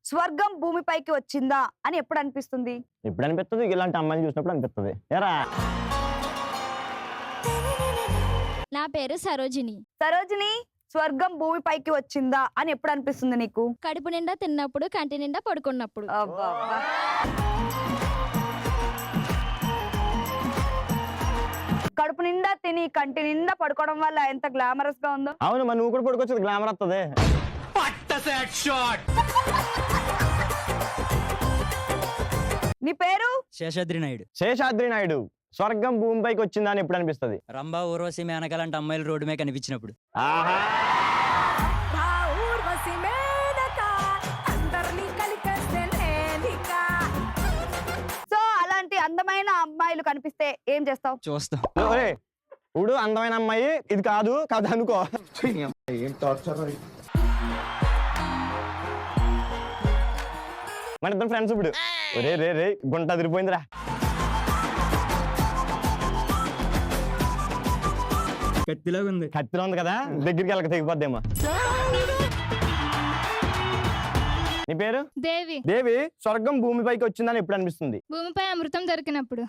స్వర్గం భూమిపైకి వచ్చిందా అని ఎప్పుడు అనిపిస్తుంది? ఎప్పుడు అనిపిస్తుంది? ఇలాంటి అమ్మాయిని చూసినప్పుడు అనిపిస్తుంది. ఏరా నా పేరు సరోజిని. సరోజిని, స్వర్గం భూమిపైకి వచ్చిందా అని ఎప్పుడు అనిపిస్తుంది నీకు? కడుపు నిండా తిన్నప్పుడు, కంటి నిండా పడుకున్నప్పుడు. అబ్బబ్బా. కడుపు నిండా తిని కంటి నిండా పడుకోవడం వల్ల ఎంత గ్లామరస్ గా ఉందో. అవును, మరి నువ్వు కూడా పడుకోవచ్చు, గ్లామర్ వస్తుంది. నీ పేరు? శేషాద్రి నాయుడు. శేషాద్రి నాయుడు, స్వర్గం భూమిపైకి వచ్చిందా అని ఎప్పుడు అనిపిస్తుంది? రంభా, ఊర్వశి, మేనక లాంటి అమ్మాయిలు రోడ్డు మీద కనిపించినప్పుడు. ఆహా, సో అలాంటి అందమైన అమ్మాయిలు కనిపిస్తే ఏం చేస్తావు? చూస్తాం. ఒరే, ఇప్పుడు అందమైన అమ్మాయి ఇది కాదు కాదు అనుకో. మన ఇద్దరు ఫ్రెండ్స్ ఇప్పుడు. ఒరే రే రే గుంట అదిరిపోయిందిరా. కత్తిలాగా ఉంది. కత్తిలో ఉంది కదా, దగ్గరికి వెళ్ళక తెగిపోద్దేమో. నీ పేరు? దేవి. దేవి, స్వర్గం భూమిపైకి వచ్చిందని ఎప్పుడు అనిపిస్తుంది? భూమిపై అమృతం దొరికినప్పుడు.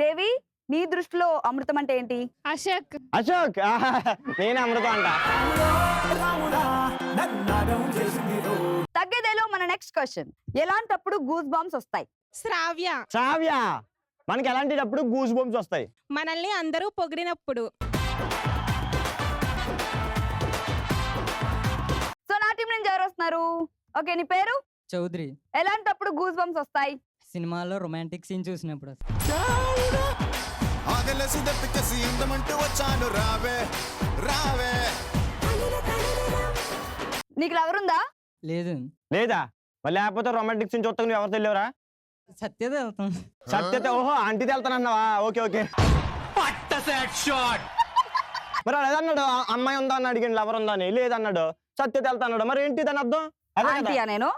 దేవి, నీ దృష్టిలో అమృతం అంటే ఏంటి? అశోక్. అశోక్, ఆహా, నేనే అమృతం అంట. తగ్గేదేలో మన నెక్స్ట్ క్వశ్చన్. ఎలాంటప్పుడు గూస్ బాంబ్స్ వస్తాయి? శ్రావ్య. శ్రావ్య, మనకి ఎలాంటిటప్పుడు గూస్ బంప్స్ వస్తాయి? మనల్ని అందరూ పొగిడినప్పుడు. సో నా టీం నుంచి ఎవరు వస్తున్నారు? ఓకే, నీ పేరు? చౌదరి. ఎలాంటప్పుడు గూస్ బంప్స్ వస్తాయి? సినిమాలో రొమాంటిక్ సీన్ చూసినప్పుడు. నీకు ఎవరుందా? లేదు. లేదా? మరి లేకపోతే రొమాంటిక్ సీన్ చూస్తా నువ్వు ఎవరు తెలియవరా? సత్యత వెళ్తాం. సత్యత, ఓహో ఆంటీది వెళ్తానన్నావా? Okay okay. మరి అదేదన్నాడు, అమ్మాయి ఉందా అని అడిగాను, లవర్ ఉందా అని. లేదన్నాడు. సత్యత వెళ్తాన్నాడు, మరి ఏంటి దాని అర్థం? ఆంటీయా? నేను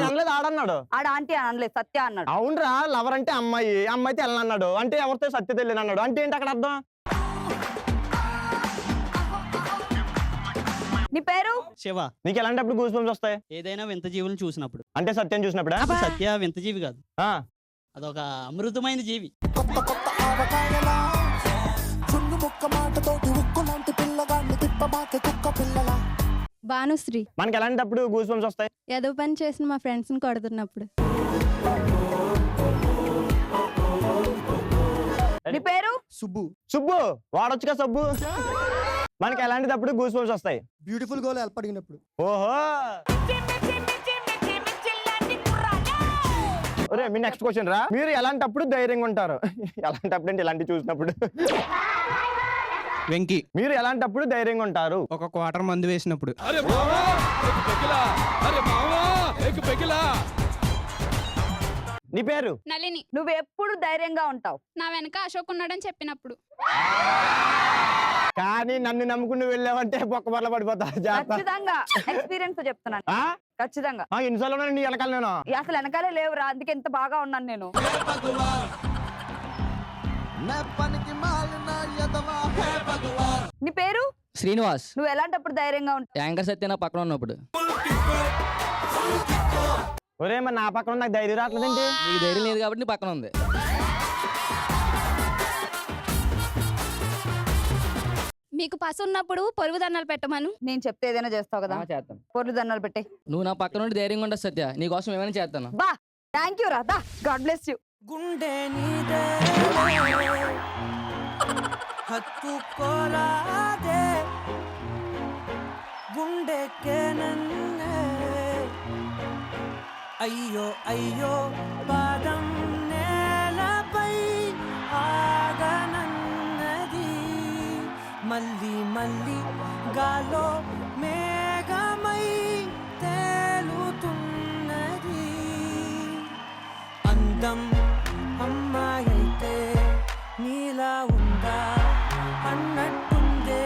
అనలేదు, ఆడన్నాడు. ఆడ ఆంటీ అనలేదు, సత్య అన్నాడు. అవునరా, లవర్ అంటే అమ్మాయి, అమ్మాయితే వెళ్ళనన్నాడు. అంటే ఎవరితో? సత్యత వెళ్ళినన్నాడు. అంటే ఏంటి అక్కడ అర్థం? నీ పేరు? శివ. నీకు ఎలాంటప్పుడు గూస్ బంప్స్ వస్తాయి? ఏదైనా వింత జీవులను చూసినప్పుడు. అంటే సత్యం చూసినప్పుడా? సత్య వింత జీవి కాదు, ఆ, అదొక అమృతమైన జీవి. భానుశ్రీ. మనకి ఎలాంటప్పుడు గూస్ బంప్స్ వస్తాయి? ఏదో పని చేసిన మా ఫ్రెండ్స్ ని కొడుతున్నప్పుడు. నీ పేరు? సుబ్బు. సుబ్బు, వాడొచ్చుగా సబ్బు. మనకి ఎలాంటిదప్పుడు గూస్ బంప్స్ వస్తాయి? బ్యూటిఫుల్ గోల్ హెల్ప్ అడిగినప్పుడు. ఓహో. ఒరే, మీ నెక్స్ట్ క్వశ్చన్ రా. మీరు ఎలాంటప్పుడు ధైర్యంగా ఉంటారు? ఎలాంటప్పుడు అంటే ఇలాంటి చూసినప్పుడు. వెంకీ. మీరు ఎలాంటప్పుడు ధైర్యంగా ఉంటారు? ఒక క్వార్టర్ మందు వేసినప్పుడు. నీ పేరు? నళిని. నువ్వు ఎప్పుడు ధైర్యంగా ఉంటావు? నా వెనక అశోక్ ఉన్నాడని చెప్పినప్పుడు. కానీ నన్ను నమ్ముకుని వెళ్ళావంటే బొక్క బొర్ల పడిపోతా. ఖచ్చితంగా ఎక్స్పీరియన్స్ తో చెప్తున్నాను. ఖచ్చితంగా. ఇన్నిసార్లు నీ వెనకాల నేను అసలు వెనకాలే లేవురా, అందుకే ఎంత బాగా ఉన్నాను నేను. నీ పేరు? శ్రీనివాస్. నువ్వు ఎలాంటప్పుడు ధైర్యంగా ఉంటావు? యాంకర్ సత్య నా పక్కన ఉన్నప్పుడు. ఒరే, మరి నా పక్కన నాకు ధైర్యం రావట్లేదండి. నీకు ధైర్యం లేదు కాబట్టి నీ పక్కన ఉంది. మీకు పసు ఉన్నప్పుడు పొరుగు దండాలు పెట్టమను. నేను చెప్తే ఏదైనా చేస్తావు కదా. చేస్తాను. పొర్లు దండాలు పెట్టే. నువ్వు నా పక్కన నుండి ధైర్యంగా ఉండదు సత్య, నీకోసం ఏమైనా చేస్తాను. బా, thank you Radha, God bless you. గుండె నీదే హత్తుకోరాదే, గుండెకే నన్నే అయ్యో అయ్యో, పాదం నేలపై ఆగనన్నది, మళ్ళీ మళ్ళీ గాలో మేఘమై తేలుతున్నది. అందం అమ్మాయితే నీలా ఉందా అన్నట్టుందే,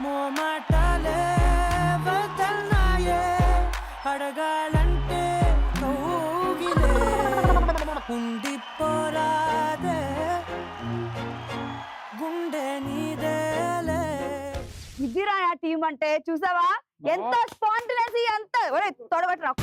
మోమాటాలే వదల్నాయే, అడగాలంటే కౌగిలే ఉండిపోరాదే, గుండె నీదేలే. ఇదిరా నా టీం అంటే చూసావా ఎంత స్పాంటినసీ ఎంత తొడగొట్టరా